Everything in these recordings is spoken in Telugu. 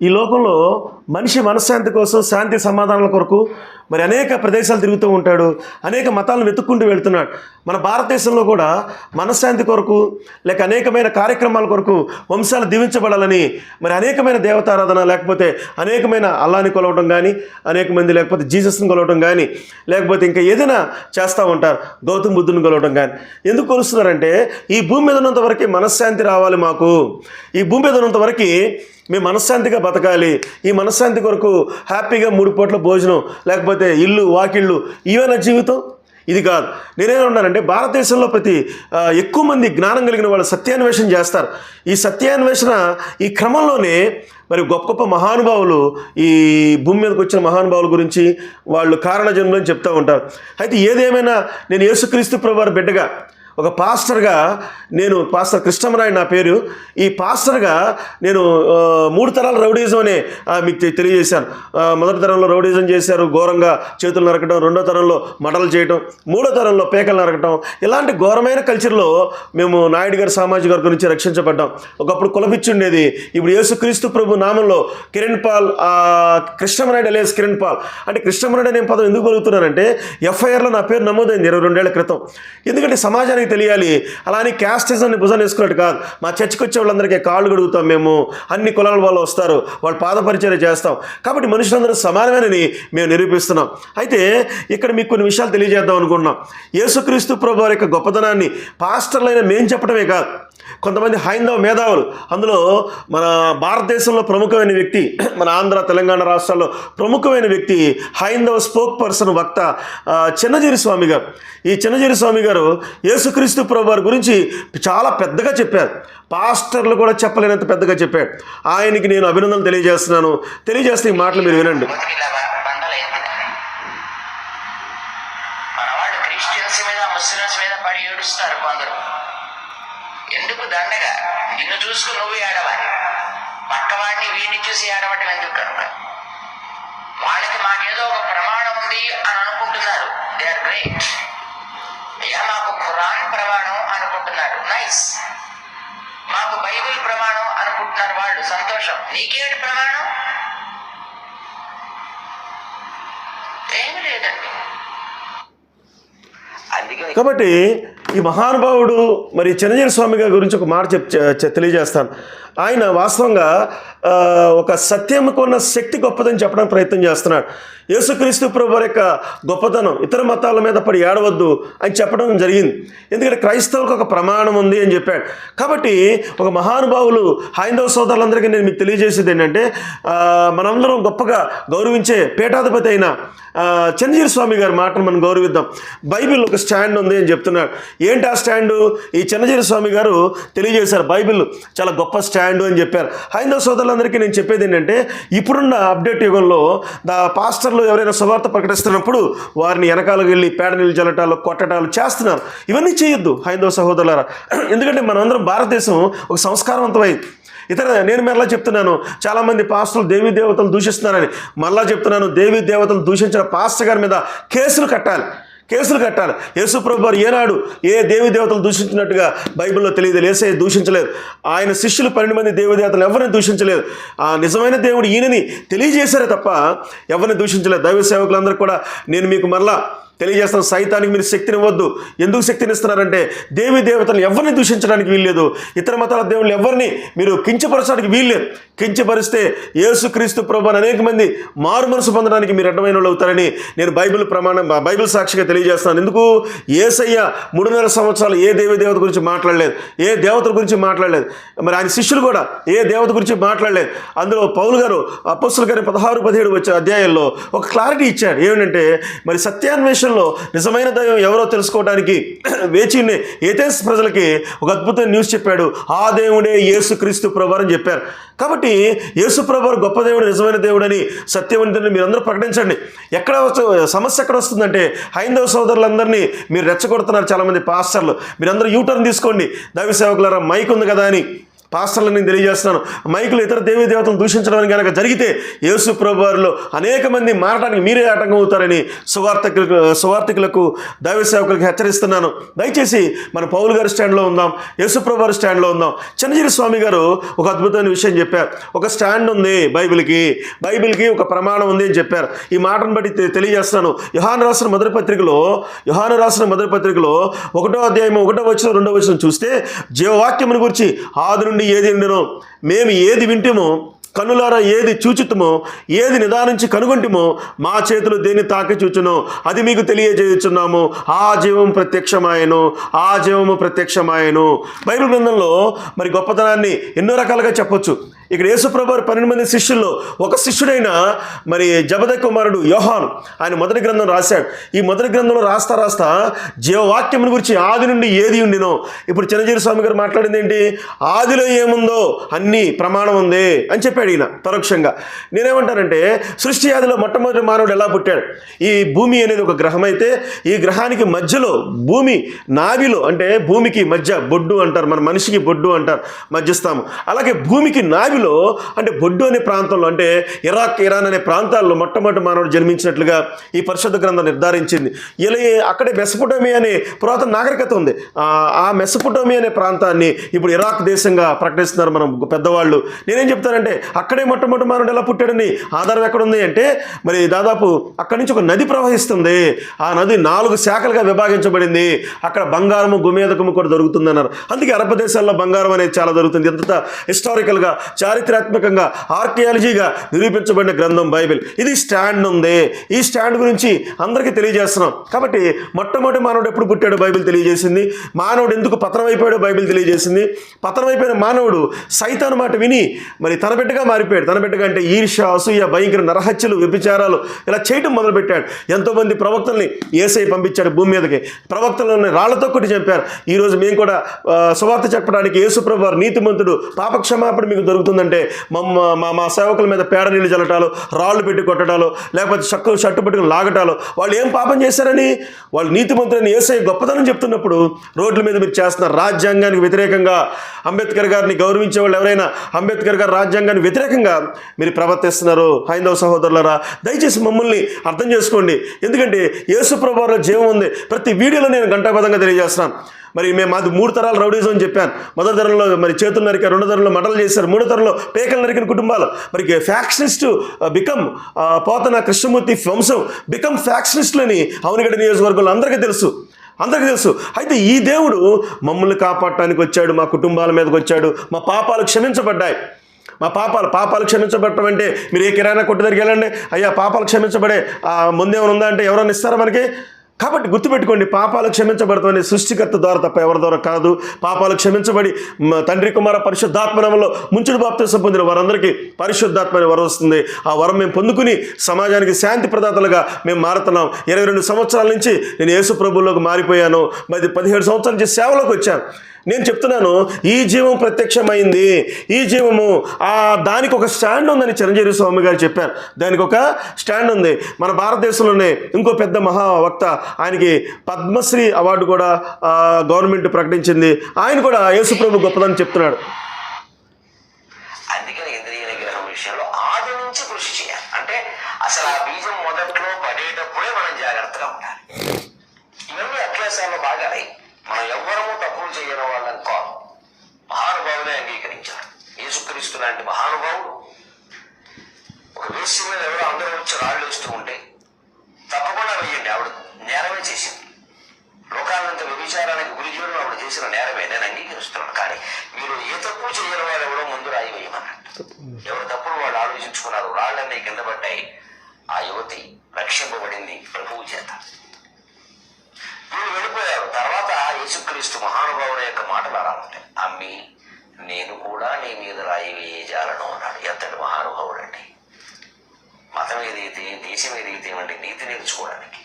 ఈ లోకంలో మనిషి మనశ్శాంతి కోసం, శాంతి సమాధానాల కొరకు మరి అనేక ప్రదేశాలు తిరుగుతూ ఉంటాడు, అనేక మతాలను వెతుక్కుంటూ వెళ్తున్నాడు. మన భారతదేశంలో కూడా మనశ్శాంతి కొరకు లేక అనేకమైన కార్యక్రమాల కొరకు వంశాలు దీవించబడాలని మరి అనేకమైన దేవతారాధన, లేకపోతే అనేకమైన అల్లాని కొలవటం కానీ, అనేక మంది లేకపోతే జీసస్ని కొలవటం కానీ, లేకపోతే ఇంకా ఏదైనా చేస్తూ ఉంటారు, గౌతమ బుద్ధుని కొలవటం కానీ. ఎందుకు కొలుస్తున్నారంటే ఈ భూమి మీద ఉన్నంత వరకు మనశ్శాంతి రావాలి మాకు, ఈ భూమి మీద ఉన్నంత వరకు మేము మనశ్శాంతిగా బతకాలి, ఈ మనశ్శాంతి కొరకు హ్యాపీగా 3 పూట్ల భోజనం, లేకపోతే ఇల్లు వాకిళ్ళు, ఇవేనా జీవితం? ఇది కాదు. నేనేమన్నానంటే భారతదేశంలో ఎక్కువ మంది జ్ఞానం కలిగిన వాళ్ళు సత్యాన్వేషణ చేస్తారు. ఈ సత్యాన్వేషణ ఈ క్రమంలోనే మరి గొప్ప గొప్ప మహానుభావులు, ఈ భూమి మీదకి వచ్చిన మహానుభావుల గురించి వాళ్ళు కారణ జన్మని చెప్తూ ఉంటారు. అయితే ఏదేమైనా నేను యేసుక్రీస్తు ప్రభువారి బిడ్డగా, ఒక పాస్టర్గా, నేను పాస్టర్ కృష్ణమరాయుడు నా పేరు, ఈ పాస్టర్గా నేను 3 తరాల రౌడీజం అనే మీకు తెలియజేశాను. మొదటి తరంలో రౌడీజం చేశారు, ఘోరంగా చేతులు నరకటం, 2వ తరంలో మడలు చేయటం, 3వ తరంలో పేకలు నరకటం. ఇలాంటి ఘోరమైన కల్చర్లో మేము నాయుడు గారి సామాజిక వర్గం నుంచి రక్షించబడ్డాం. ఒకప్పుడు కులపిచ్చి ఉండేది, ఇప్పుడు యేసుక్రీస్తు ప్రభు నామంలో కిరణ్ పాల్, కృష్ణమరాయుడు అలియాస్ కిరణ్ పాల్. అంటే కృష్ణమరాయుడు అనే పదం ఎందుకు కలుగుతున్నానంటే FIRలో నా పేరు నమోదైంది 22 ఏళ్ల క్రితం. ఎందుకంటే సమాజానికి తెలియాలి. అలానే క్యాస్టిజంని భుజం వేసుకున్నట్టు కాదు. మా చర్చికి వచ్చే వాళ్ళందరికీ కాళ్ళు గడుగుతాం, మేము అన్ని కులాల వాళ్ళు వస్తారు, వాళ్ళు పాదపరిచర్య చేస్తాం. కాబట్టి మనుషులందరూ సమానమేనని మేము నిరూపిస్తున్నాం. అయితే ఇక్కడ మీకు కొన్ని విషయాలు తెలియజేద్దాం అనుకుంటున్నాం. యేసుక్రీస్తు ప్రభు వారి యొక్క గొప్పతనాన్ని పాస్టర్లైన మేము చెప్పడమే కాదు, కొంతమంది హైందవ మేధావులు, అందులో మన భారతదేశంలో ప్రముఖమైన వ్యక్తి, మన ఆంధ్ర తెలంగాణ రాష్ట్రాల్లో ప్రముఖమైన వ్యక్తి, హైందవ స్పోక్ పర్సన్, వక్త చిన్నజీరి స్వామి గారు. ఈ చిన్నజీరి స్వామి గారు యేసుక్రీస్తు ప్రభు వారి గురించి చాలా పెద్దగా చెప్పారు. పాస్టర్లు కూడా చెప్పలేనంత పెద్దగా చెప్పాడు. ఆయనకి నేను అభినందనలు తెలియజేస్తున్నాను. తెలియజేస్తే ఈ మాటలు మీరు వినండి. ఎందుకు దండగా నిన్ను చూసుకుని నువ్వు ఏడవాలి, పక్కవాడిని వీడిని చూసి ఏడవటం ఎందుకు? కనుక వాళ్ళకి మాకేదో ఒక ప్రమాణం ఉంది అని అనుకుంటున్నారు. They are great. అయ్యా మాకు ఖురాన్ ప్రమాణం అనుకుంటున్నారు, నైస్. మాకు బైబిల్ ప్రమాణం అనుకుంటున్నారు వాళ్ళు, సంతోషం. నీకేంటి ప్రమాణం? ఏమి లేదండి. కాబట్టి ఈ మహానుభావుడు మరి చిన్నజీరి స్వామి గారి గురించి ఒక మాట తెలియజేస్తాను. ఆయన వాస్తవంగా ఒక సత్యంకున్న శక్తి గొప్పదని చెప్పడానికి ప్రయత్నం చేస్తున్నాడు. యేసుక్రీస్తు ప్రభు వారి యొక్క గొప్పతనం ఇతర మతాల మీద పడి ఏడవద్దు అని చెప్పడం జరిగింది. ఎందుకంటే క్రైస్తవులకు ఒక ప్రమాణం ఉంది అని చెప్పాడు. కాబట్టి ఒక మహానుభావులు హైందవ సోదరులందరికీ నేను మీకు తెలియజేసేది ఏంటంటే, మనందరం గొప్పగా గౌరవించే పీఠాధిపతి అయిన చిన్నజీరి స్వామి గారి మాటను మనం గౌరవిద్దాం. బైబిల్ ఒక స్టాండ్ ఉంది అని చెప్తున్నాడు. ఏంటి ఆ స్టాండు? ఈ చిన్నజీరి స్వామి గారు తెలియజేశారు, బైబిల్ చాలా గొప్ప స్టాండు అని చెప్పారు. హైందవ సోదరులందరికీ నేను చెప్పేది ఏంటంటే, ఇప్పుడున్న అప్డేట్ యుగంలో పాస్టర్లు ఎవరైనా సువార్త ప్రకటిస్తున్నప్పుడు వారిని వెనకాలకు వెళ్ళి పేడ నీళ్ళు చల్లటాలు, కొట్టటాలు చేస్తున్నారు. ఇవన్నీ చేయొద్దు హైందవ సహోదరులారా. ఎందుకంటే మనందరం భారతదేశం ఒక సంస్కారవంతమైంది. నేను మరలా చెప్తున్నాను, చాలామంది పాస్టర్లు దేవీ దేవతలు దూషిస్తున్నారని. మరలా చెప్తున్నాను, దేవీ దేవతలు దూషించిన పాస్టర్ గారి మీద కేసులు కట్టాలి. యేసు ప్రభు వారు ఏనాడు ఏ దేవి దేవతలు దూషించినట్టుగా బైబిల్లో తెలియదు. యేసయ్య దూషించలేదు. ఆయన శిష్యులు 12 మంది దేవి దేవతలు ఎవరిని దూషించలేదు. ఆ నిజమైన దేవుడు ఈయనని తెలియజేశారే తప్ప ఎవరిని దూషించలేదు. దైవ సేవకులందరూ కూడా నేను మీకు మరలా తెలియజేస్తాను, సైతానికి మీరు శక్తిని ఇవ్వద్దు. ఎందుకు శక్తిని ఇస్తున్నారంటే దేవి దేవతలను ఎవరిని దూషించడానికి వీల్లేదు. ఇతర మతాల దేవుళ్ళు ఎవరిని మీరు కించపరచడానికి వీల్లేదు. కించపరిస్తే యేసుక్రీస్తు ప్రభువుని అనేక మంది మారు మనసు పొందడానికి మీరు అడ్డమైన వాళ్ళు అవుతారని నేను బైబిల్ సాక్షిగా తెలియజేస్తాను. ఎందుకు? యేసయ్య 3.5 సంవత్సరాలు ఏ దేవి దేవత గురించి మాట్లాడలేదు, ఏ దేవతల గురించి మాట్లాడలేదు. మరి ఆయన శిష్యులు కూడా ఏ దేవత గురించి మాట్లాడలేదు. అందులో పౌలు గారు అపోస్తలుల గారి 16-17 అధ్యాయాల్లో ఒక క్లారిటీ ఇచ్చాడు. ఏమిటంటే, మరి సత్యాన్వేషణలో నిజమైన దైవం ఎవరో తెలుసుకోవడానికి వేచి ఉన్న ఏథెన్స్ ప్రజలకి ఒక అద్భుతమైన న్యూస్ చెప్పాడు. ఆ దేవుడే యేసుక్రీస్తు ప్రభువు అని చెప్పారు. కాబట్టి యేసు ప్రభువు గొప్ప దేవుడు, నిజమైన దేవుడని, సత్యవంతుని మీరందరూ ప్రకటించండి. సమస్య ఎక్కడ వస్తుందంటే, హైందవ సోదరులందరినీ మీరు రెచ్చగొడుతున్నారు చాలామంది పాస్టర్లు. మీరందరూ యూటర్న్ తీసుకోండి. దైవ సేవకులారా, మైక్ ఉంది కదా అని పాస్టర్లను నేను తెలియజేస్తున్నాను, మైకులు ఇతర దేవీ దేవతలను దూషించడం కనుక జరిగితే యేసు ప్రభు వారిలో అనేక మంది మారడానికి మీరే ఆటంకం అవుతారని సువార్థికులకు దైవ సేవకులకు హెచ్చరిస్తున్నాను. దయచేసి మన పౌలు గారి స్టాండ్లో ఉందాం, యేసు ప్రభు వారి స్టాండ్లో ఉందాం. చిన్నజీరి స్వామి గారు ఒక అద్భుతమైన విషయం చెప్పారు. ఒక స్టాండ్ ఉంది బైబిల్కి ఒక ప్రమాణం ఉంది అని చెప్పారు. ఈ మాటను బట్టి తెలియజేస్తున్నాను. యోహాను రాసిన మొదటి పత్రికలో 1వ అధ్యాయం 1వ వచనం 2వ వచనం చూస్తే, జీవవాక్యమును గురించి ఆది నుండి ఏది ఉండెనో, మేము ఏది వింటేమో, కన్నులారా ఏది చూచుతుమో, ఏది నిదానించి కనుగొంటిమో, మా చేతులు దేన్ని తాకి చూచునో అది మీకు తెలియజేయుచున్నాము. ఆ జీవము ప్రత్యక్షమాయను. బైబిల్ గ్రంథంలో మరి గొప్పతనాన్ని ఎన్నో రకాలుగా చెప్పొచ్చు. ఇక్కడ యేసుప్రభు 12 మంది శిష్యుల్లో ఒక శిష్యుడైన మరి జబదయి కుమారుడు యోహాను, ఆయన మొదటి గ్రంథం రాశాడు. ఈ మొదటి గ్రంథంలో రాస్తా జీవవాక్యమును గురించి ఆది నుండి ఏది ఉండినో. ఇప్పుడు చిన్నజీరి స్వామి గారు మాట్లాడింది ఏంటి? ఆదిలో ఏముందో అన్ని ప్రమాణం ఉంది అని చెప్పాడు ఈయన పరోక్షంగా. నేనేమంటానంటే, సృష్టి ఆదిలో మొట్టమొదటి మానవుడు ఎలా పుట్టాడు? ఈ భూమి అనేది ఒక గ్రహం అయితే, ఈ గ్రహానికి మధ్యలో భూమి నాభిలో, అంటే భూమికి మధ్య బొడ్డు అంటారు, మన మనిషికి బొడ్డు అంటారు, మధ్యస్థాము. అలాగే భూమికి నాభిలో అంటే బొడ్డు అనే ప్రాంతంలో, అంటే ఇరాన్ అనే ప్రాంతాల్లో మొట్టమొదటి మానవుడు జన్మించినట్లుగా ఈ పరిశుద్ధ గ్రంథం నిర్ధారించింది. ఇలా అక్కడే మెసొపొటేమియా అనే పురాతన నాగరికత ఉంది. ఆ మెసొపొటేమియా అనే ప్రాంతాన్ని ఇప్పుడు ఇరాక్ దేశంగా ప్రకటిస్తున్నారు మనం పెద్దవాళ్ళు. నేనేం చెప్తానంటే, అక్కడే మొట్టమొదటి మానవుడు ఎలా పుట్టాడని ఆధారం ఎక్కడుంది అంటే, మరి దాదాపు అక్కడి నుంచి ఒక నది ప్రవహిస్తుంది. ఆ నది 4 శాఖలుగా విభాగించబడింది. అక్కడ బంగారము గుమేదకము కూడా దొరుకుతుందన్నారు. అందుకే అరబ్ దేశాల్లో బంగారం అనేది చాలా దొరుకుతుంది. ఎంత హిస్టారికల్గా, చారిత్రాత్మకంగా, ఆర్కియాలజీగా నిరూపించబడిన గ్రంథం బైబిల్. ఇది స్టాండ్ ఉంది. ఈ స్టాండ్ గురించి అందరికీ తెలియజేస్తున్నాం. కాబట్టి మొట్టమొదటి మానవుడు ఎప్పుడు పుట్టాడో బైబిల్ తెలియజేసింది. మానవుడు ఎందుకు పతనమైపోయాడో బైబిల్ తెలియజేసింది. పతనమైపోయిన మానవుడు సైతాను మాట విని మరి తన బిడ్డగా మారిపోయాడు. తన బిడ్డగా అంటే ఈర్ష్య, అసూయ, భయంకర నరహత్యలు, వ్యభిచారాలు ఇలా చేయటం మొదలుపెట్టాడు. ఎంతోమంది ప్రవక్తల్ని యేసయ్య పంపించాడు భూమి మీదకి. ప్రవక్తలను రాళ్లతో కొట్టి చంపారు. ఈరోజు మేము కూడా సువార్త చెప్పడానికి యేసుప్రభు వారు నీతిమంతుడు, పాపక్షమాపణ మీకు దొరుకుతుందంటే మా సేవకుల మీద పేడ నీళ్ళు చల్లటాలు, రాళ్ళు పెట్టి కొట్టడాలు, లేకపోతే షట్టు పట్టుకుని లాగటాలు. వాళ్ళు ఏం పాపం చేశారని? వాళ్ళు నీతిమంతులని యేసయ్య గొప్పతనం చెప్తున్నప్పుడు రోడ్ల మీద మీరు చేస్తున్నారు. రాజ్యాంగానికి వ్యతిరేకంగా, అంబేద్కర్ గారిని గౌరవించే వాళ్ళు ఎవరైనా అంబేద్కర్ గారి రాజ్యాంగానికి వ్యతిరేకంగా మీరు ప్రవర్తిస్తున్నారు. హైందవ సహోదరులారా, దయచేసి మమ్మల్ని అర్థం చేసుకోండి. ఎందుకంటే యేసుప్రభు వారిలో జీవం ఉంది. ప్రతి వీడియోలో నేను గంటాబద్ధంగా తెలియజేస్తున్నాను. మరి మాది 3 తరాలు రౌడీజం అని చెప్పాను. మొదటి తరంలో మరి చేతులు నరికారు, 2వ తరంలో మటలు చేశారు, 3వ తరంలో పేకలు నరికిన కుటుంబాలు. మరి ఫ్యాక్షనిస్ట్ బికమ్ పోతన కృష్ణమూర్తి వంశం బికమ్ ఫ్యాక్షనిస్టులని అవనిగడ్డ నియోజకవర్గంలో అందరికీ తెలుసు. అయితే ఈ దేవుడు మమ్మల్ని కాపాడటానికి వచ్చాడు, మా కుటుంబాల మీదకి వచ్చాడు. మా పాపాలు క్షమించబడ్డాయి. మా పాపాలు క్షమించబడటం అంటే, మీరు ఏ కిరాణా కొట్టు దగ్గరికి వెళ్ళండి, అయ్యా పాపాలు క్షమించబడే ముందేమైనా ఉందా అంటే ఎవరైనా ఇస్తారా మనకి? కాబట్టి గుర్తుపెట్టుకోండి, పాపాలు క్షమించబడతామని సృష్టికర్త ద్వారా తప్ప ఎవరి ద్వారా కాదు. పాపాలు క్షమించబడి తండ్రి కుమార పరిశుద్ధాత్మనంలో ముంచుడు బాప్తిసం పొందిన వారందరికీ పరిశుద్ధాత్మ అనే వరం వస్తుంది. ఆ వరం మేము పొందుకుని సమాజానికి శాంతి ప్రదాతలుగా మేము మారుతున్నాం. 22 సంవత్సరాల నుంచి నేను యేసు ప్రభువులోకి మారిపోయాను. మరి 17 సంవత్సరాల నుంచి సేవలోకి వచ్చాను. నేను చెప్తున్నాను, ఈ జీవం ప్రత్యక్షమైంది. ఈ జీవము దానికి ఒక స్టాండ్ ఉందని చిరంజీవి స్వామి గారు చెప్పారు. దానికి ఒక స్టాండ్ ఉంది. మన భారతదేశంలోనే ఇంకో పెద్ద మహావక్త, ఆయనకి పద్మశ్రీ అవార్డు కూడా గవర్నమెంట్ ప్రకటించింది. ఆయన కూడా యేసుప్రభు గొప్పదని చెప్తున్నాడు. అందుకని ఇంద్రియ నిగ్రహం విషయంలో ఆది నుంచి కృషి చేయాలి. అంటే అసలు ఆ బీజం మొదట్లో పడేటప్పుడే మనం జాగ్రత్తగా ఉండాలి. ఇవన్నీ అభ్యాసాల్లో భాగాలే. మనం ఎవ్వరము తప్పులు చేయడం వాళ్ళని కాదు, మహానుభావులే అంగీకరించారు. యేసుక్రీస్తు లాంటి మహానుభావుడు ఒక వేశ్య మీద ఎవరో అందరూ వచ్చి రాళ్ళు వేస్తూ ఉంటే తప్పకుండా వెయ్యండి, ఆవిడ నేరమే చేసింది. లోకాలంత వ్యభిచారానికి గురి చేయడం ఆవిడ చేసిన నేరమే, నేను అంగీకరిస్తున్నాను. కానీ మీరు ఏ తప్పు చేయని వాళ్ళు ఎవరో ముందు రాయి వేయమన్నట్టు. ఎవరు తప్పుడు వాళ్ళు ఆలోచించుకున్నారు, రాళ్ళన్నీ కింద పడ్డాయి. ఆ యువతి రక్షింపబడింది ప్రభువు చేత. వీళ్ళు వెళ్ళిపోయారు. తర్వాత యేసుక్రీస్తు మహానుభావుల యొక్క మాటలు అలా ఉంటాయి. అమ్మి నేను కూడా నీ మీద రాయి వేయజాలను అన్నాడు. ఎంతటి మహానుభావుడు అండి! మతం ఏదైతే, దేశం ఏదైతే వంటి నీతి నేర్చుకోవడానికి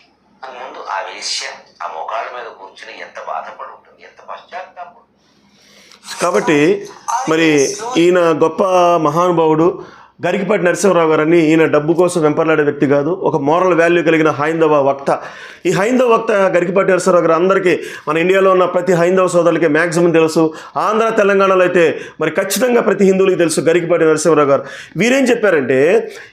ముందు ఆ వేశ్య ఆ మోకాళ్ళ మీద కూర్చుని ఎంత బాధపడి ఉంటుంది, ఎంత పశ్చాత్తాపడు. కాబట్టి మరి ఈయన గొప్ప మహానుభావుడు. గరికిపాటి నరసింహరావు గారని ఈయన డబ్బు కోసం వెంపర్లాడే వ్యక్తి కాదు, ఒక మోరల్ వాల్యూ కలిగిన హైందవ వక్త. ఈ హైందవ వక్త గరికిపాటి నరసింహరావు గారు అందరికీ, మన ఇండియాలో ఉన్న ప్రతి హైందవ సోదరులకి మ్యాక్సిమం తెలుసు. ఆంధ్ర తెలంగాణలో అయితే మరి ఖచ్చితంగా ప్రతి హిందువులకి తెలుసు గరికిపాటి నరసింహరావు గారు. వీరేం చెప్పారంటే,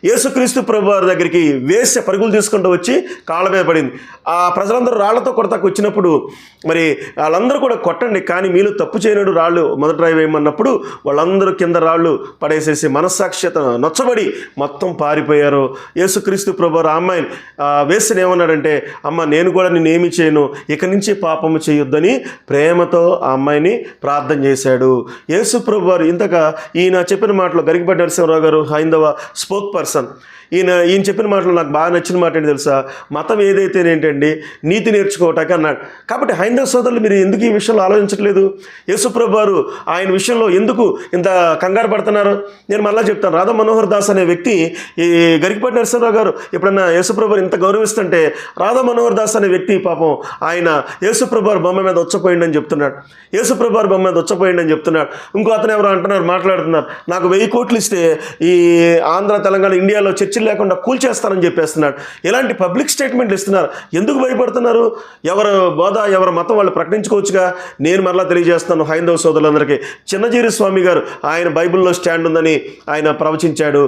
యేసుక్రీస్తు ప్రభు వారి దగ్గరికి వేశ్య పరుగులు తీసుకుంటూ వచ్చి కాళ్ళ మీద పడింది. ఆ ప్రజలందరూ రాళ్లతో కొడతాకు వచ్చినప్పుడు మరి వాళ్ళందరూ కూడా కొట్టండి, కానీ మీలో తప్పు చేయనడు రాళ్ళు మొదటి రాయి వేయమన్నప్పుడు వాళ్ళందరూ కింద రాళ్ళు పడేసేసి మనస్సాక్షిత నొచ్చబడి మొత్తం పారిపోయారు. యేసుక్రీస్తు ప్రభు ఆ అమ్మాయిని వేసిన ఏమన్నాడంటే, అమ్మ నేను కూడా నేను ఏమి చేయను, ఇక నుంచి పాపము చేయొద్దని ప్రేమతో ఆ అమ్మాయిని ప్రార్థన చేశాడు. యేసు ప్రభు వారు ఇంతగా ఈయన చెప్పిన మాటలో గరికిపాటి నరసింహరావు గారు హైందవ స్పోక్ పర్సన్, ఈయన చెప్పిన మాటలు నాకు బాగా నచ్చిన మాట ఏంటి తెలుసా, మతం ఏదైతే ఏంటండి నీతి నేర్చుకోవటానికి అన్నాడు. కాబట్టి హైందవ సోదరులు మీరు ఎందుకు ఈ విషయంలో ఆలోచించట్లేదు? యేసుప్రభు వారు ఆయన విషయంలో ఎందుకు ఇంత కంగారు పడుతున్నారు? నేను మళ్ళీ చెప్తాను. రాధా మనోహర్ దాస్ అనే వ్యక్తి ఈ గరికిపాటి నరసింహరావు గారు ఎప్పుడన్నా యేసుప్రభు వారు ఇంత గౌరవిస్తుంటే, రాధా మనోహర్ దాస్ అనే వ్యక్తి పాపం ఆయన యేసుప్రభు వారి బొమ్మ మీద వచ్చపోయిండని చెప్తున్నాడు. యేసుప్రభు వారి బొమ్మ మీద వచ్చపోయిండని చెప్తున్నాడు. ఇంకో అతను ఎవరో అంటున్నారు, మాట్లాడుతున్నారు, నాకు 1000 కోట్లు ఇస్తే ఈ ఆంధ్ర తెలంగాణ ఇండియాలో చర్చలు లేకుండా కూల్చేస్తానని చెప్పేస్తున్నాడు. ఇలాంటి పబ్లిక్ స్టేట్మెంట్లు ఇస్తున్నారు. ఎందుకు భయపడుతున్నారు? ఎవరు బోధ ఎవరు మతం వాళ్ళు ప్రకటించుకోవచ్చుగా. నేను మరలా తెలియజేస్తాను హైందవ సోదరులందరికీ, చిన్నజీరి స్వామి గారు ఆయన బైబిల్లో స్టాండ్ ఉందని ఆయన ప్రవచించాడు.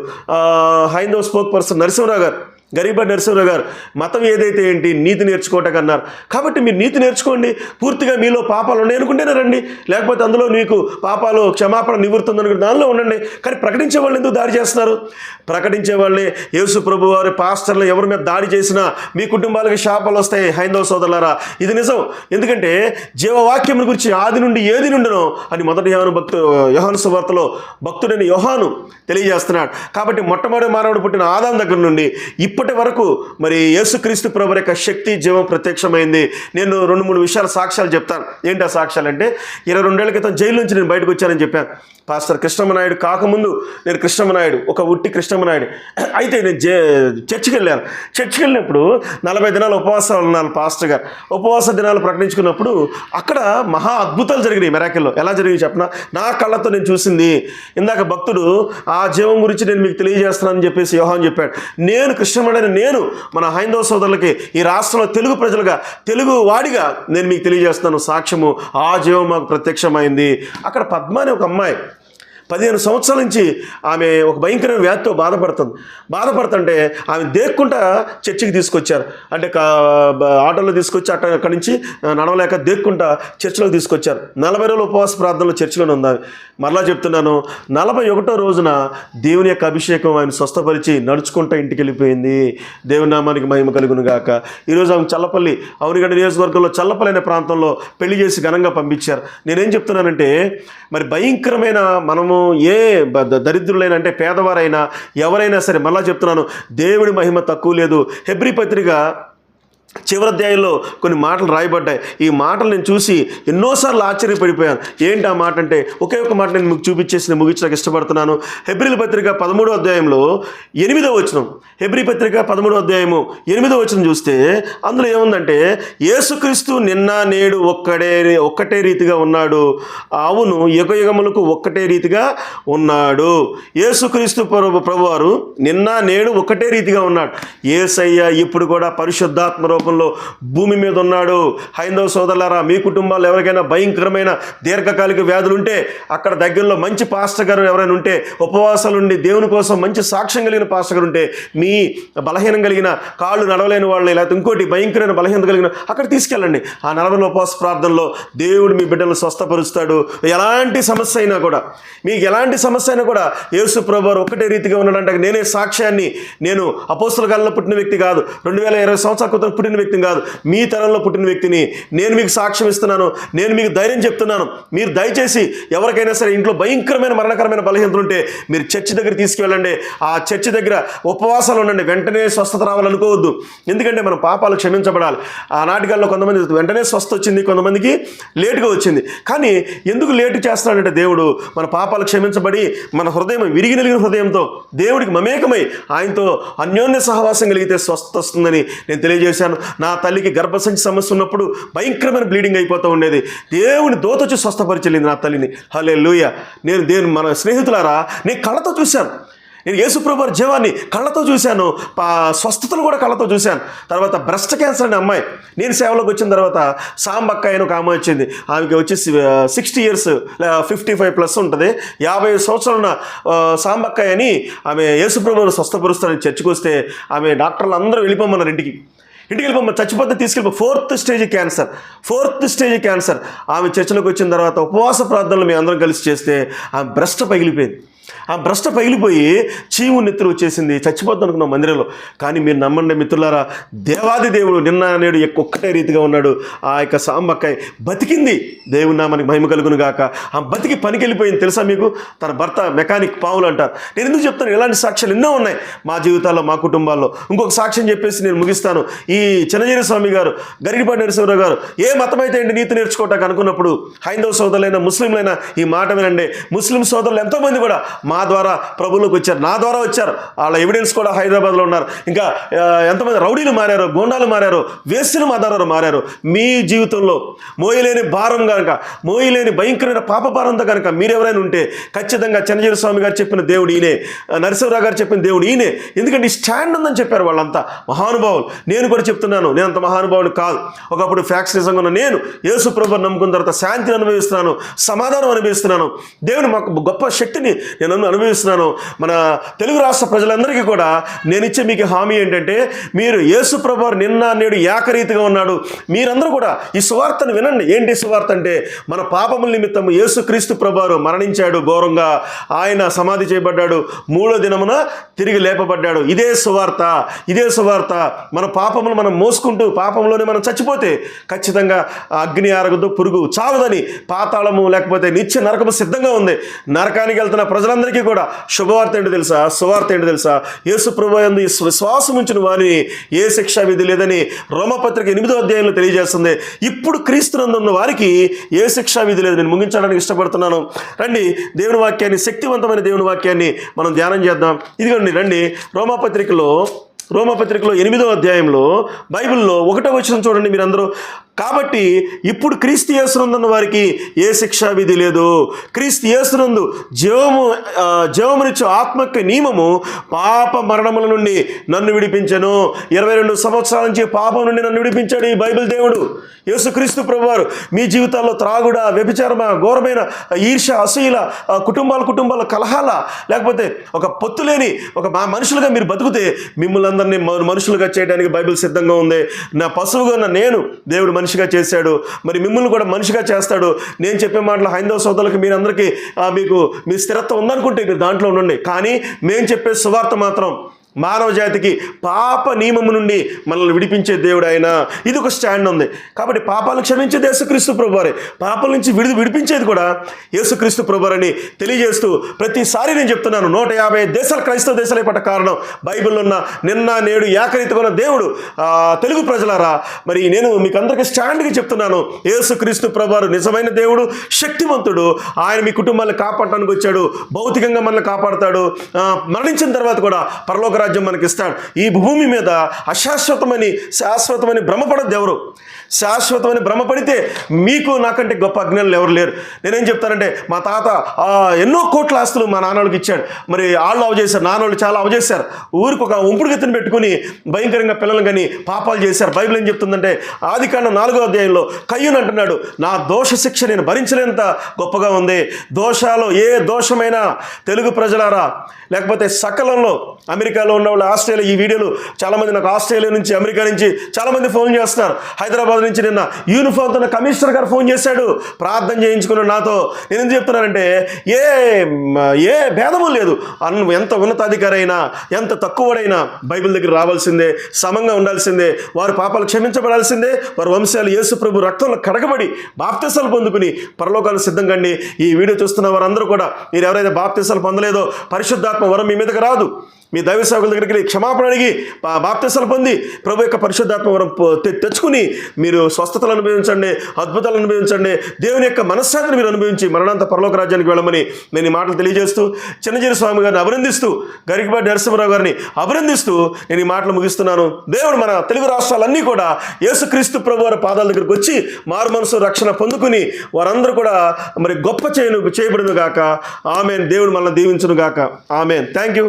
హైందవ స్పోక్ పర్సన్ నరసింహరావు గారు, గరికిపాటి నరసింహరావు గారు మతం ఏదైతే ఏంటి నీతి నేర్చుకోవటానికి అన్నారు. కాబట్టి మీరు నీతి నేర్చుకోండి, పూర్తిగా మీలో పాపాలు ఉన్నాయి అనుకుంటేనే రండి, లేకపోతే అందులో మీకు పాపాలు క్షమాపణ నివృత్తుంది అనుకుంటే దానిలో ఉండండి. కానీ ప్రకటించే వాళ్ళు ఎందుకు దాడి చేస్తున్నారు? ప్రకటించే వాళ్ళే యేసు ప్రభు వారి పాస్టర్లు ఎవరి మీద దాడి చేసినా మీ కుటుంబాలకి శాపాలు వస్తాయి. హైందవ సోదరులారా, ఇది నిజం. ఎందుకంటే జీవవాక్యం గురించి ఆది నుండి ఏది నుండినో అని మొదటి యోహాను సువార్తలో భక్తుడైన యోహాను తెలియజేస్తున్నాడు. కాబట్టి మొట్టమొదటి మానవుడు పుట్టిన ఆదాం దగ్గర నుండి ఇప్పటి వరకు మరి యేసుక్రీస్తు ప్రభు యొక్క శక్తి జీవం ప్రత్యక్షమైంది. నేను 2-3 విషయాల సాక్ష్యాలు చెప్తాను. ఏంటి ఆ సాక్ష్యాలు అంటే, 22 ఏళ్ల క్రితం జైలు నుంచి నేను బయటకు వచ్చానని చెప్పాను. పాస్టర్ కృష్ణమనాయుడు కాకముందు నేను కృష్ణమనాయుడు, ఒక ఉట్టి కృష్ణమనాయుడు. అయితే నేను చర్చికి వెళ్ళాను. చర్చికి వెళ్ళినప్పుడు 40 దినాలు ఉపవాసాలు ఉన్నాను. పాస్టర్ గారు ఉపవాస దినాలు ప్రకటించుకున్నప్పుడు అక్కడ మహా అద్భుతాలు జరిగినాయి. మెరాకిల్లో ఎలా జరిగాయి చెప్పనా? నా కళ్ళతో నేను చూసింది. ఇందాక భక్తుడు ఆ జీవం గురించి నేను మీకు తెలియజేస్తున్నానని చెప్పేసి యోహాను చెప్పాడు. నేను కృష్ణమనాయుడు, నేను మన హైందవ సోదరులకి ఈ రాష్ట్రంలో తెలుగు ప్రజలుగా, తెలుగు వాడిగా నేను మీకు తెలియజేస్తున్నాను సాక్ష్యము. ఆ జీవం మాకు ప్రత్యక్షమైంది. అక్కడ పద్మ అనే ఒక అమ్మాయి 15 సంవత్సరాల నుంచి ఆమె ఒక భయంకరమైన వ్యాధితో బాధపడుతుంటే ఆమె దేక్కుంటా చర్చికి తీసుకొచ్చారు. అంటే ఆటోలో తీసుకొచ్చి అక్కడి నుంచి నడవలేక దేక్కుంటా చర్చిలోకి తీసుకొచ్చారు. 40 రోజుల ఉపవాస ప్రార్థనలో చర్చిలోనే ఉంది. మరలా చెప్తున్నాను, 41వ రోజున దేవుని యొక్క అభిషేకం ఆయన స్వస్థపరిచి నడుచుకుంటూ ఇంటికి వెళ్ళిపోయింది. దేవుని నామానికి మహిమ కలుగును గాక. ఈరోజు ఆమె చల్లపల్లి, అవునిగడ్డ నియోజకవర్గంలో చల్లపల్లి అనే ప్రాంతంలో పెళ్లి చేసి ఘనంగా పంపించారు. నేనేం చెప్తున్నానంటే, మరి భయంకరమైన మనము ఏ దరిద్రులైనా అంటే పేదవారైనా ఎవరైనా సరే, మళ్ళా చెప్తున్నాను, దేవుడి మహిమ తక్కువ లేదు. హెబ్రీ పత్రిక చివరి అధ్యాయంలో కొన్ని మాటలు రాయబడ్డాయి. ఈ మాటలు నేను చూసి ఎన్నోసార్లు ఆశ్చర్యపడిపోయాను. ఏంటి ఆ మాట అంటే, ఒకే ఒక మాట నేను మీకు చూపించేసి నేను ముగించడానికి ఇష్టపడుతున్నాను. హెబ్రీ పత్రిక 13వ అధ్యాయంలో 8వ వచనం, హెబ్రీ పత్రిక 13వ అధ్యాయము 8వ వచనం చూస్తే అందులో ఏముందంటే, యేసుక్రీస్తు నిన్న నేడు ఒక్కటే రీతిగా ఉన్నాడు. అవును, యుగయుగములకు ఒక్కటే రీతిగా ఉన్నాడు. యేసుక్రీస్తు ప్రభువారు నిన్న నేడు ఒక్కటే రీతిగా ఉన్నాడు. యేసయ్య ఇప్పుడు కూడా పరిశుద్ధాత్మ రూపంలో భూమి మీద ఉన్నాడు. హైందవ సోదరులారా, మీ కుటుంబాల్లో ఎవరికైనా భయంకరమైన దీర్ఘకాలిక వ్యాధులు ఉంటే, అక్కడ దగ్గరలో మంచి పాస్టర్ గారు ఎవరైనా ఉంటే, ఉపవాసాలు ఉండి దేవుని కోసం మంచి సాక్ష్యం కలిగిన పాస్టర్ గారు ఉంటే, మీ బలహీనం కలిగిన కాళ్ళు నడవలేని వాళ్ళని, లేకపోతే ఇంకోటి భయంకరమైన బలహీనత కలిగిన అక్కడ తీసుకెళ్ళండి. ఆ 40 ఉపవాస ప్రార్థనలో దేవుడు మీ బిడ్డలను స్వస్థపరుస్తాడు. ఎలాంటి సమస్య అయినా కూడా, మీకు ఎలాంటి సమస్య అయినా కూడా యేసు ప్రభువారు ఒక్కటే రీతిగా ఉన్నాడంటే నేనే సాక్ష్యాన్ని. నేను అపోస్తల కాలంలో పుట్టిన వ్యక్తి కాదు, 2020 సంవత్సరాల క్రితం పుట్టిన వ్యక్తిని కాదు, మీ తరంలో పుట్టిన వ్యక్తిని. నేను మీకు సాక్ష్యం ఇస్తున్నాను, నేను మీకు ధైర్యం చెప్తున్నాను. మీరు దయచేసి ఎవరికైనా సరే ఇంట్లో భయంకరమైన మరణకరమైన బలహీనతలు ఉంటే మీరు చర్చి దగ్గర తీసుకువెళ్ళండి. ఆ చర్చి దగ్గర ఉపవాసాలు ఉండండి. వెంటనే స్వస్థత రావాలనుకోవద్దు. ఎందుకంటే మన పాపాలు క్షమించబడాలి. ఆ నాటికాల్లో కొంతమంది వెంటనే స్వస్థ వచ్చింది, కొంతమందికి లేటుగా వచ్చింది. కానీ ఎందుకు లేటు చేస్తున్నాడంటే, దేవుడు మన పాపాలు క్షమించబడి మన హృదయం విరిగి నలిగిన హృదయంతో దేవుడికి మమేకమై ఆయనతో అన్యోన్య సహవాసం కలిగితే స్వస్థ వస్తుందని నేను తెలియజేశాను. నా తల్లికి గర్భసంచి సమస్య ఉన్నప్పుడు భయంకరమైన బ్లీడింగ్ అయిపోతూ ఉండేది. దేవుని దూత వచ్చి స్వస్థపరిచెళ్ళింది నా తల్లిని. హల్లెలూయా. నేను మన స్నేహితులారా, నేను కళ్ళతో చూశాను. నేను యేసుప్రభు వారి జీవాన్ని కళ్ళతో చూశాను, స్వస్థతలు కూడా కళ్ళతో చూశాను. తర్వాత బ్రెస్ట్ క్యాన్సర్ అనే అమ్మాయి, నేను సేవలోకి వచ్చిన తర్వాత సాంబక్క అని ఒక అమ్మాయి వచ్చింది. ఆమెకి వచ్చేసి 60 years 55+ ఉంటుంది, 50 సంవత్సరాల సాంబక్క అని. ఆమె యేసుప్రభువును స్వస్థపరుస్తానని చర్చకు వస్తే ఆమె డాక్టర్లు అందరూ వెళ్ళిపోమన్నారు ఇంటికి వెళ్ళిపోమని, చచ్చిపోతే తీసుకెళ్ళిపో. 4th stage cancer. ఆమె చర్చలోకి వచ్చిన తర్వాత ఉపవాస ప్రార్థనలు మేము అందరం కలిసి చేస్తే ఆమె బ్రెస్ట్ పగిలిపోయింది. ఆ బ్రెస్ట్ పగిలిపోయి చీము నెత్తురు వచ్చేసింది, చచ్చిపోద్దాం అనుకున్నాం మందిరంలో. కానీ మీరు నమ్మండి మిత్రులారా, దేవాది దేవుడు నిన్న నేడు ఒక్కటే రీతిగా ఉన్నాడు. ఆ యొక్క సాంబక్కాయ బతికింది, దేవుని నామానికి మహిమ కలుగును గాక. ఆ బతికి పనికి వెళ్ళిపోయింది. తెలుసా మీకు, తన భర్త మెకానిక్ పావులు అంటారు. నేను ఎందుకు చెప్తాను, ఇలాంటి సాక్ష్యాలు ఎన్నో ఉన్నాయి మా జీవితాల్లో, మా కుటుంబాల్లో. ఇంకొక సాక్ష్యం చెప్పేసి నేను ముగిస్తాను. ఈ చిన్నజీర స్వామి గారు, గరిగిపాటి నరసింహరావు గారు, ఏ మతం అయితే ఏంటి నీతి నేర్చుకోవటానికి అనుకున్నప్పుడు హైందవ సోదరులైనా ముస్లింలైనా ఈ మాట వినండి. ముస్లిం సోదరులు ఎంతోమంది కూడా మా ద్వారా ప్రభువులోకి వచ్చారు, నా ద్వారా వచ్చారు. వాళ్ళ ఎవిడెన్స్ కూడా హైదరాబాద్లో ఉన్నారు. ఇంకా ఎంతమంది రౌడీలు మారారు, గోండాలు మారారు, వేస్తులు మా ద్వారా మారారు. మీ జీవితంలో మోయలేని భారం కనుక, మోయలేని భయంకరమైన పాప భారంతో కనుక మీరెవరైనా ఉంటే ఖచ్చితంగా చిన్నజీర స్వామి గారు చెప్పిన దేవుడు ఈయనే, నరసింహరావు గారు చెప్పిన దేవుడు ఈయనే. ఎందుకంటే ఈ స్టాండ్ ఉందని చెప్పారు వాళ్ళంతా మహానుభావులు. నేను కూడా చెప్తున్నాను, నేను అంత మహానుభావుడు కాదు. ఒకప్పుడు ఫ్యాక్టరీజంగా ఉన్న నేను యేసు ప్రభువుని నమ్ముకున్న తర్వాత శాంతిని అనుభవిస్తున్నాను, సమాధానం అనుభవిస్తున్నాను, దేవుని మాకు గొప్ప శక్తిని నేను అనుభవిస్తున్నాను. మన తెలుగు రాష్ట్ర ప్రజలందరికీ కూడా నేను ఇచ్చే మీకు హామీ ఏంటంటే, మీరు యేసు ప్రభువు నిన్న నేడు ఏకరీతిగా ఉన్నాడు. మీరందరూ కూడా ఈ సువార్తను వినండి. ఏంటి సువార్త అంటే, మన పాపముల నిమిత్తం యేసుక్రీస్తు ప్రభువు మరణించాడు ఘోరంగా, ఆయన సమాధి చేయబడ్డాడు, 3వ దినమున తిరిగి లేపబడ్డాడు. ఇదే సువార్త. మన పాపములు మనం మోసుకుంటూ పాపంలోనే మనం చచ్చిపోతే ఖచ్చితంగా అగ్ని ఆరగదు, పురుగు చావదని, పాతాళము లేకపోతే నిత్య నరకము సిద్ధంగా ఉంది. నరకానికి వెళ్తున్న ప్రజలందరికీ కూడా శుభవార్త ఏంటో తెలుసా, సువార్త ఏంటో తెలుసా, యేసు ప్రభువు యందు విశ్వాసం ఉంచిన వారిని ఏ శిక్షా విధి లేదని రోమపత్రిక 8వ అధ్యాయంలో తెలియజేస్తుంది. ఇప్పుడు క్రీస్తునందు ఉన్న వారికి ఏ శిక్షా విధి లేదు. నేను ముగించడానికి ఇష్టపడుతున్నాను. రండి, దేవుని వాక్యాన్ని, శక్తివంతమైన దేవుని వాక్యాన్ని మనం ధ్యానం చేద్దాం. ఇదిగోండి, రండి, రోమపత్రికలో 8వ అధ్యాయంలో బైబిల్లో 1వ వచనం చూడండి మీరందరూ. కాబట్టి ఇప్పుడు క్రీస్తు యేసునందున్న వారికి ఏ శిక్షా విధి లేదు. క్రీస్తు యేసునందు జీవమునిచ్చు ఆత్మకి నియమము పాప మరణముల నుండి నన్ను విడిపించెను. 22 సంవత్సరాల నుంచి పాపం నుండి నన్ను విడిపించాడు ఈ బైబిల్ దేవుడు, యేసుక్రీస్తు ప్రభువారు. మీ జీవితాల్లో త్రాగుడ, వ్యభిచారమ, ఘోరమైన ఈర్ష్య, అసూయల, కుటుంబాల కలహాల, లేకపోతే ఒక పొత్తులేని ఒక మనుషులుగా మీరు బతుకుతే మిమ్మల్ని అందరినీ మనుషులుగా చేయడానికి బైబిల్ సిద్ధంగా ఉంది. నా పశువుగా ఉన్న నేను దేవుడు మనిషిగా చేశాడు, మరి మిమ్మల్ని కూడా మనిషిగా చేస్తాడు. నేను చెప్పే మాటలు హైందవ సోదరులకు మీరందరికీ మీకు మీ స్థిరత్వం ఉందనుకుంటే మీరు దాంట్లో ఉండండి. కానీ మేము చెప్పే సువార్త మాత్రం మానవ జాతికి పాప నియమము నుండి మనల్ని విడిపించే దేవుడు ఆయన. ఇది ఒక స్టాండ్ ఉంది. కాబట్టి పాపాలను క్షమించేది యేసుక్రీస్తు ప్రభువారే, పాపాల నుంచి విడిపించేది కూడా యేసుక్రీస్తు ప్రభువారని తెలియజేస్తూ ప్రతిసారి నేను చెప్తున్నాను, 150 దేశాలు క్రైస్తవ దేశాలే పట్ట కారణం బైబిల్లో ఉన్న నిన్న నేడు ఏకరీతిగా ఉన్న దేవుడు. తెలుగు ప్రజలారా, మరి నేను మీకు అందరికీ స్టాండ్గా చెప్తున్నాను, యేసుక్రీస్తు ప్రభువారు నిజమైన దేవుడు, శక్తివంతుడు. ఆయన మీ కుటుంబాన్ని కాపాడటానికి వచ్చాడు, భౌతికంగా మనల్ని కాపాడుతాడు. మరణించిన తర్వాత కూడా పరలోక రాజ్యం మనకి ఇస్తాడు. ఈ భూమి మీద శాశ్వతమని భ్రమపడద్దు ఎవరు. శాశ్వతమని భ్రమపడితే మీకు నాకంటే గొప్ప అజ్ఞానులు ఎవరు లేరు. నేనేం చెప్తానంటే, మా తాత ఎన్నో కోట్ల ఆస్తులు మా నాన్నోళ్ళకి ఇచ్చాడు. మరి వాళ్ళు అవజేశారు, నాన్నోళ్ళు చాలా అవజేశారు. ఊరికి ఒక ఉంపుడు గతిని పెట్టుకుని భయంకరంగా పిల్లలు కానీ పాపాలు చేశారు. బైబిల్ ఏం చెప్తుందంటే, ఆదికాండం 4వ అధ్యాయంలో కయ్యూను అంటున్నాడు, నా దోష శిక్ష నేను భరించలేంత గొప్పగా ఉంది. దోషాలు ఏ దోషమైనా తెలుగు ప్రజలారా, లేకపోతే సకలంలో అమెరికాలో ఉన్న వాళ్ళు, ఆస్ట్రేలియా, ఈ వీడియోలు చాలామంది నాకు ఆస్ట్రేలియా నుంచి, అమెరికా నుంచి చాలామంది ఫోన్ చేస్తున్నారు. హైదరాబాద్ నుంచి నిన్న యూనిఫామ్తో కమిషనర్ గారు ఫోన్ చేశాడు, ప్రార్థన చేయించుకున్నాడు నాతో. నేను ఎందుకు చెప్తున్నానంటే, ఏ భేదము లేదు. ఎంత ఉన్నతాధికారి అయినా, ఎంత తక్కువడైనా బైబిల్ దగ్గర రావాల్సిందే, సమంగా ఉండాల్సిందే, వారి పాపాలు క్షమించబడాల్సిందే, వారి వంశాలు యేసు ప్రభు రక్తంలో కడగబడి బాప్తిసాలు పొందుకుని పరలోకాలు సిద్ధం కండి. ఈ వీడియో చూస్తున్న వారందరూ కూడా, మీరు ఎవరైతే బాప్తిసాలు పొందలేదో, పరిశుద్ధాత్మ వరం మీ మీదకి రాదు. మీ దైవ సేవకుల దగ్గరికి వెళ్ళి క్షమాపణ అడిగి బాప్తిసాలు పొంది ప్రభు యొక్క పరిశుద్ధాత్మ వరం తెచ్చుకుని మీరు స్వస్థతలు అనుభవించండి, అద్భుతాలు అనుభవించండి, దేవుని యొక్క మనశ్శాంతిని మీరు అనుభవించి మరణాంత పరలోక రాజ్యానికి వెళ్ళమని నేను ఈ మాటలు తెలియజేస్తూ, చిన్నజీర స్వామి గారిని అభినందిస్తూ, గరికపాటి నరసింహరావు గారిని అభినందిస్తూ నేను ఈ మాటలు ముగిస్తున్నాను. దేవుడు మన తెలుగు రాష్ట్రాలన్నీ కూడా యేసుక్రీస్తు ప్రభు వారి పాదాల దగ్గరికి వచ్చి మారు మనసు రక్షణ పొందుకుని వారందరూ కూడా మరి గొప్ప చేయబడును గాక. ఆమెన్. దేవుడు మనల్ని దీవించును గాక. ఆమెన్. Thank you.